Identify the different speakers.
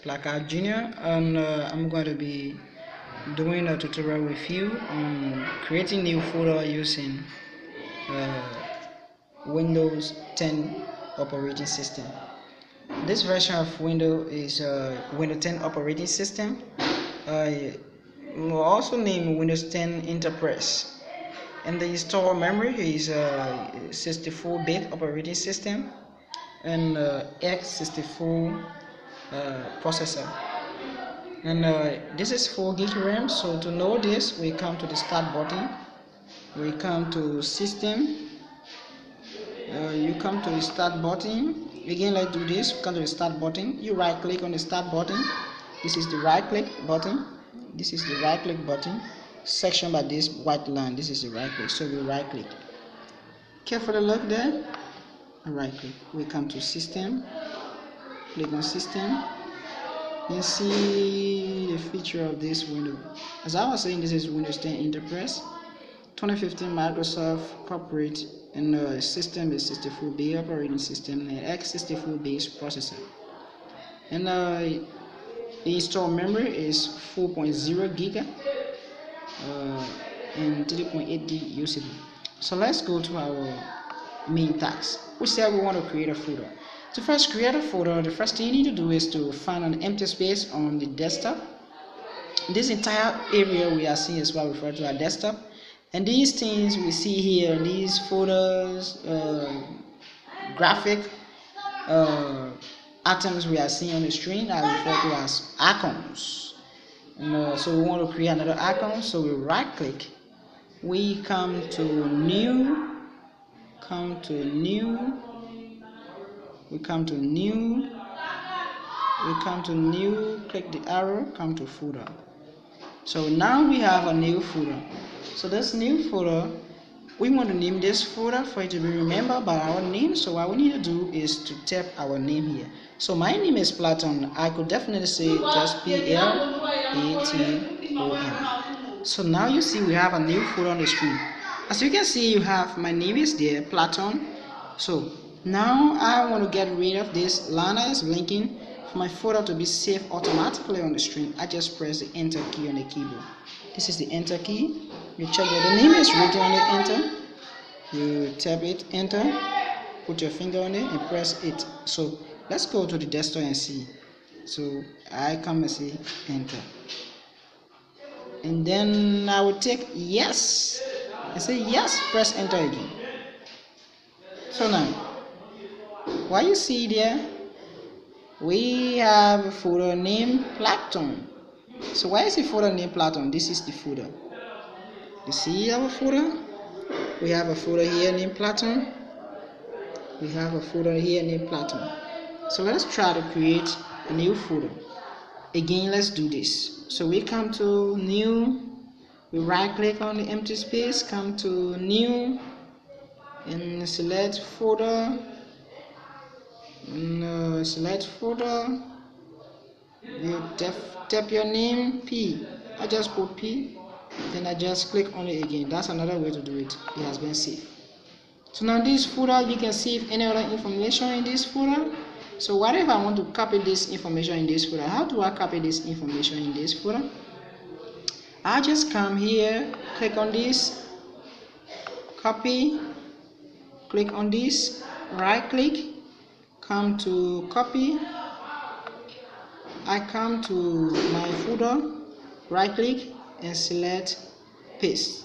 Speaker 1: Placard Junior, and I'm going to be doing a tutorial with you on creating new folder using Windows 10 operating system. This version of Windows is Windows 10 operating system, also named Windows 10 Enterprise. And the install memory is 64-bit operating system and x64 processor. And this is 4 gig RAM. So to know this, we come to the start button, we come to system, you come to the start button again. Let's do this. Come to the start button, you right click on the start button. This is the right click button, this is the right click button section by this white line. This is the right click, so we right click, carefully look there, and right click. We come to system, click on system, and see the feature of this window. As I was saying, this is Windows 10 Enterprise 2015 Microsoft Corporate, and the system is 64-bit operating system and x64-based processor. And the install memory is 4.0 gig and 3.8 gig usable. So let's go to our main task. We said we want to create a folder. To first create a folder, the first thing you need to do is to find an empty space on the desktop. This entire area we are seeing is what we refer to as desktop. And these things we see here, these folders, graphic items we are seeing on the screen are referred to as icons. And so we want to create another icon, so we right click, we come to new, we come to new, click the arrow, come to folder. So now we have a new folder. So this new folder, we want to name this folder for it to be remembered by our name. So what we need to do is to type our name here. So my name is Platon. I could definitely say just Platon. So now you see we have a new folder on the screen. As you can see, you have my name is there, Platon. So now I want to get rid of this line that is blinking. For my folder to be saved automatically on the screen, I just press the enter key on the keyboard. This is the enter key. You check that the name is written on the enter. You tap it, enter, put your finger on it and press it. So let's go to the desktop and see. So I come and say enter. And then I will take yes. I say yes, press enter again. So now, what you see there, we have a folder named Platon. So why is the folder named Platon? This is the folder. You see our folder? We have a folder here named Platon. We have a folder here named Platon. So let's try to create a new folder. Again, let's do this. So we come to new, we right click on the empty space, come to new, and select folder. Select folder. You tap your name P. I just put P, then I just click on it again. That's another way to do it. It has been saved. So now this folder, you can save any other information in this folder. So what if I want to copy this information in this folder? How do I copy this information in this folder? I just come here, click on this, copy, click on this, right click, come to copy. I come to my folder, right click and select paste.